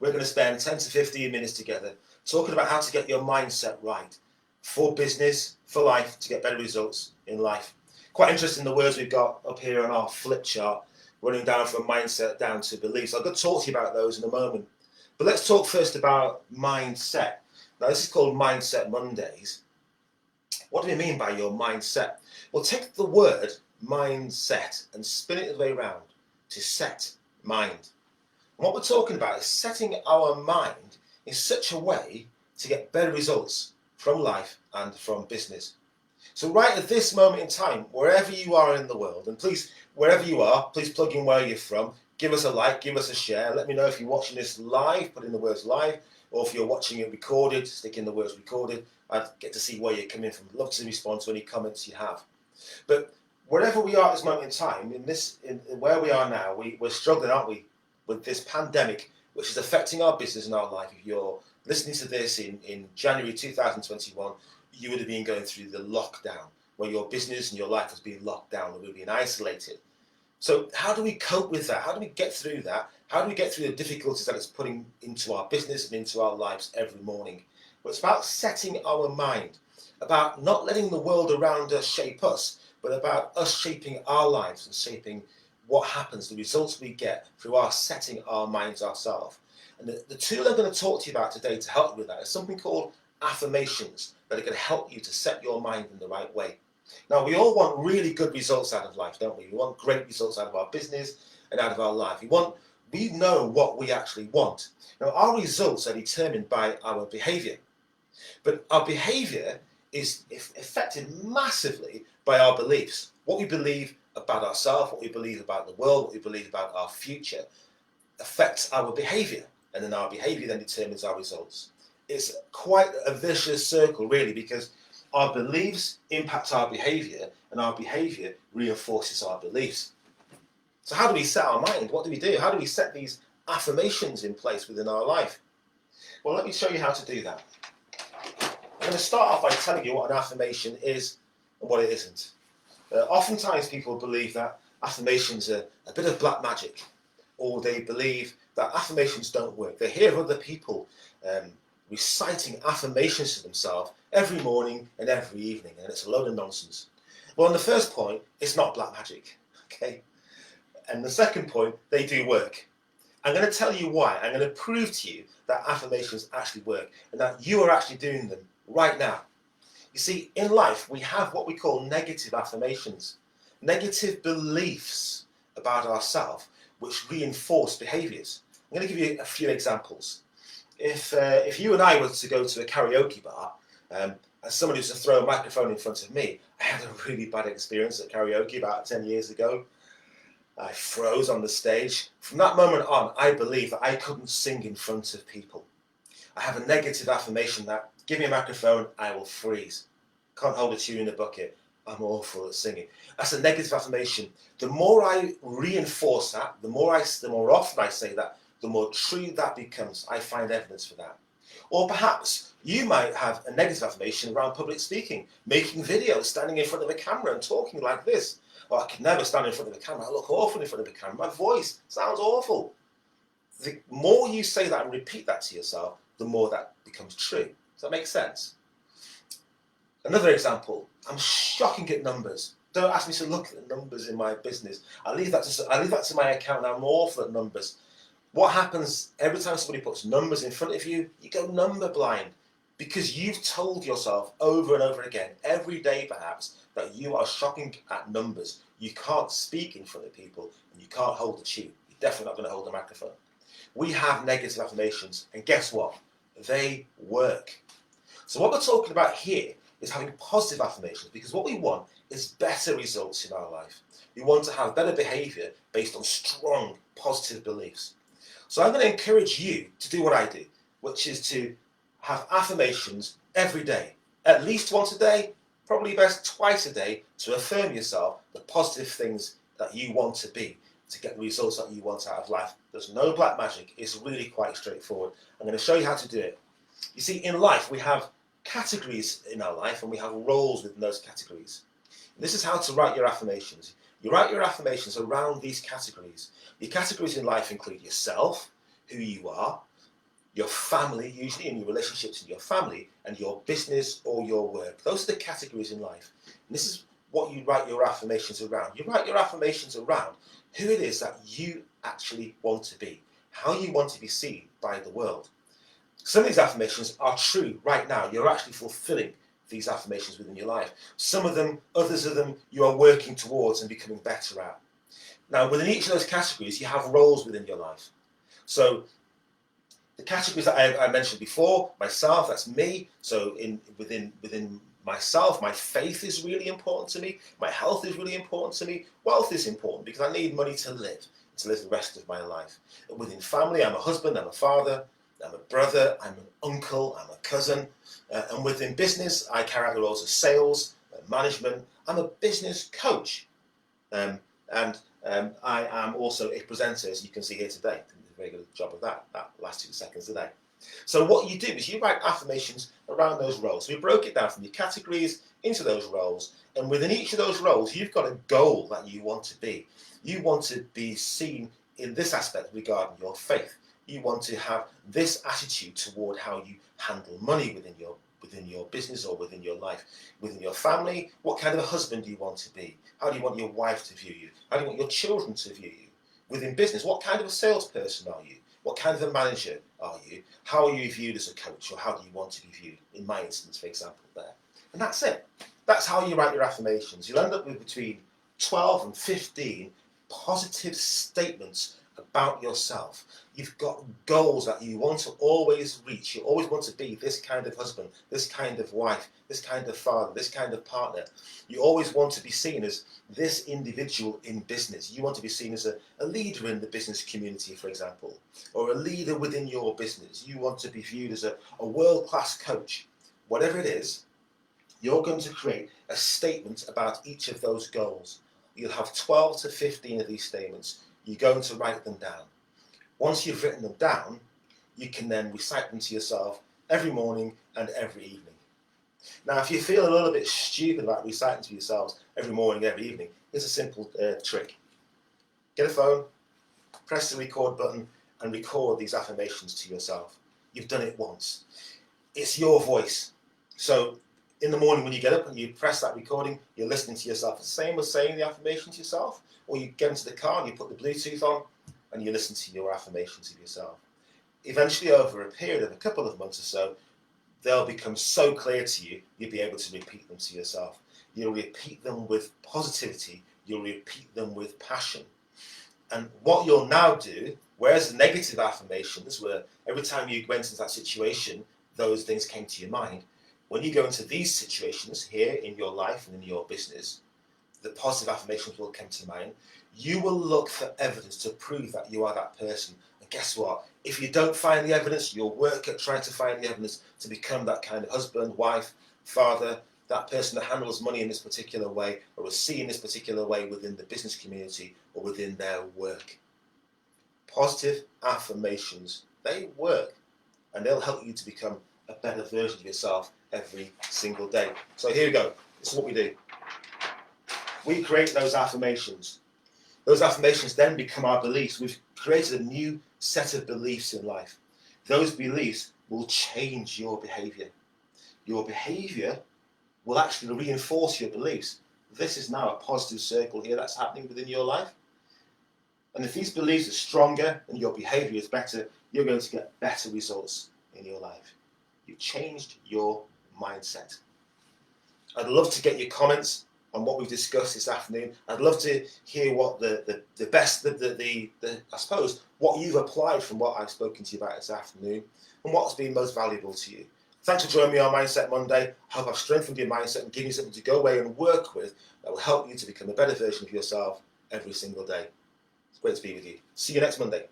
we're going to spend 10 to 15 minutes together talking about how to get your mindset right for business, for life, to get better results in life. Quite interesting, the words we've got up here on our flip chart, running down from mindset down to beliefs. I'm going to talk to you about those in a moment. But let's talk first about mindset. Now, this is called Mindset Mondays. What do we mean by your mindset? Well, take the word mindset and spin it the way around to set mind. And what we're talking about is setting our mind in such a way to get better results from life and from business. So right at this moment in time, wherever you are in the world, and please, wherever you are, please plug in where you're from, give us a like, give us a share, let me know if you're watching this live, put in the words live, or if you're watching it recorded, stick in the words recorded. I'd get to see where you're coming from. Love to respond to any comments you have. But wherever we are at this moment in time, in where we are now, we're struggling, aren't we, with this pandemic, which is affecting our business and our life. If you're listening to this in January 2021, you would have been going through the lockdown, where your business and your life has been locked down and we've been isolated. So how do we cope with that? How do we get through that? How do we get through the difficulties that it's putting into our business and into our lives every morning? Well, it's about setting our mind, about not letting the world around us shape us, but about us shaping our lives and shaping what happens, the results we get through our setting our minds ourselves. And the tool I'm going to talk to you about today to help you with that is something called affirmations that are going to help you to set your mind in the right way. Now, we all want really good results out of life, don't we? We want great results out of our business and out of our life. We know what we actually want. Now, our results are determined by our behavior. But our behavior is affected massively by our beliefs. What we believe about ourselves, what we believe about the world, what we believe about our future affects our behavior. And then our behavior then determines our results. It's quite a vicious circle, really, because our beliefs impact our behavior and our behavior reinforces our beliefs. So how do we set our mind? What do we do? How do we set these affirmations in place within our life? Well, let me show you how to do that. I'm going to start off by telling you what an affirmation is and what it isn't. Oftentimes people believe that affirmations are a bit of black magic, or they believe that affirmations don't work. They hear other people reciting affirmations to themselves every morning and every evening, and it's a load of nonsense. Well, on the first point, it's not black magic, okay? And the second point, they do work. I'm going to tell you why. I'm going to prove to you that affirmations actually work and that you are actually doing them right now. You see, in life, we have what we call negative affirmations, negative beliefs about ourselves, which reinforce behaviours. I'm going to give you a few examples. If you and I were to go to a karaoke bar, and somebody was to throw a microphone in front of me, I had a really bad experience at karaoke about 10 years ago. I froze on the stage. From that moment on, I believed that I couldn't sing in front of people. I have a negative affirmation that, give me a microphone, I will freeze. Can't hold a tune in a bucket. I'm awful at singing. That's a negative affirmation. The more I reinforce that, the more often I say that, the more true that becomes. I find evidence for that. Or perhaps you might have a negative affirmation around public speaking, making videos, standing in front of a camera and talking like this. Oh, I could never stand in front of a camera. I look awful in front of a camera. My voice sounds awful. The more you say that and repeat that to yourself, the more that becomes true. Does that make sense? Another example, I'm shocking at numbers. Don't ask me to look at the numbers in my business. I leave that to my account, and I'm awful at numbers. What happens every time somebody puts numbers in front of you? You go number blind because you've told yourself over and over again, every day perhaps, that you are shocking at numbers. You can't speak in front of people and you can't hold a tune. You're definitely not going to hold a microphone. We have negative affirmations, and guess what? They work. So what we're talking about here is having positive affirmations, because what we want is better results in our life. We want to have better behavior based on strong positive beliefs. So I'm going to encourage you to do what I do, which is to have affirmations every day, at least once a day, probably best twice a day, to affirm yourself the positive things that you want to be, to get the results that you want out of life. There's no black magic. It's really quite straightforward. I'm going to show you how to do it. You see, in life, we have categories in our life and we have roles within those categories. And this is how to write your affirmations. You write your affirmations around these categories. Your categories in life include yourself, who you are, your family, usually in your relationships in your family, and your business or your work. Those are the categories in life. And this is what you write your affirmations around. You write your affirmations around who it is that you actually want to be, how you want to be seen by the world. Some of these affirmations are true right now. You're actually fulfilling these affirmations within your life. Some of them, others of them, you are working towards and becoming better at. Now, within each of those categories, you have roles within your life. So the categories that I mentioned before, myself, that's me. So within myself, my faith is really important to me. My health is really important to me. Wealth is important because I need money to live the rest of my life. Within family, I'm a husband, I'm a father, I'm a brother, I'm an uncle, I'm a cousin. And within business, I carry out the roles of sales, management. I'm a business coach. And I am also a presenter, as you can see here today. Very good job of that last 2 seconds today. So what you do is you write affirmations around those roles. So we broke it down from your categories into those roles, and within each of those roles, you've got a goal that you want to be. You want to be seen in this aspect regarding your faith. You want to have this attitude toward how you handle money within your business or within your life. Within your family, what kind of a husband do you want to be? How do you want your wife to view you? How do you want your children to view you? Within business, what kind of a salesperson are you? What kind of a manager are you? How are you viewed as a coach, or how do you want to be viewed? In my instance, for example, there. And that's it. That's how you write your affirmations. You'll end up with between 12 and 15 positive statements about yourself. You've got goals that you want to always reach. You always want to be this kind of husband, this kind of wife, this kind of father, this kind of partner. You always want to be seen as this individual in business. You want to be seen as a leader in the business community, for example, or a leader within your business. You want to be viewed as a world-class coach. Whatever it is, you're going to create a statement about each of those goals. You'll have 12 to 15 of these statements. You're going to write them down. Once you've written them down, you can then recite them to yourself every morning and every evening. Now, if you feel a little bit stupid about reciting to yourselves every morning, every evening, here's a simple trick. Get a phone, press the record button, and record these affirmations to yourself. You've done it once. It's your voice. So in the morning when you get up and you press that recording, you're listening to yourself. It's the same as saying the affirmation to yourself, or you get into the car and you put the Bluetooth on and you listen to your affirmations of yourself. Eventually, over a period of a couple of months or so, they'll become so clear to you, you'll be able to repeat them to yourself. You'll repeat them with positivity. You'll repeat them with passion. And what you'll now do, whereas the negative affirmations were every time you went into that situation, those things came to your mind. When you go into these situations here in your life and in your business, the positive affirmations will come to mind. You will look for evidence to prove that you are that person. And guess what? If you don't find the evidence, you'll work at trying to find the evidence to become that kind of husband, wife, father, that person that handles money in this particular way, or is seen in this particular way within the business community or within their work. Positive affirmations, they work, and they'll help you to become a better version of yourself every single day. So here we go. This is what we do. We create those affirmations. Those affirmations then become our beliefs. We've created a new set of beliefs in life. Those beliefs will change your behavior. Your behavior will actually reinforce your beliefs. This is now a positive circle here that's happening within your life. And if these beliefs are stronger and your behavior is better, you're going to get better results in your life. You've changed your mindset. I'd love to get your comments on what we've discussed this afternoon. I'd love to hear what the best, I suppose, what you've applied from what I've spoken to you about this afternoon and what's been most valuable to you. Thanks for joining me on Mindset Monday. I hope I've strengthened your mindset and given you something to go away and work with that will help you to become a better version of yourself every single day. It's great to be with you. See you next Monday.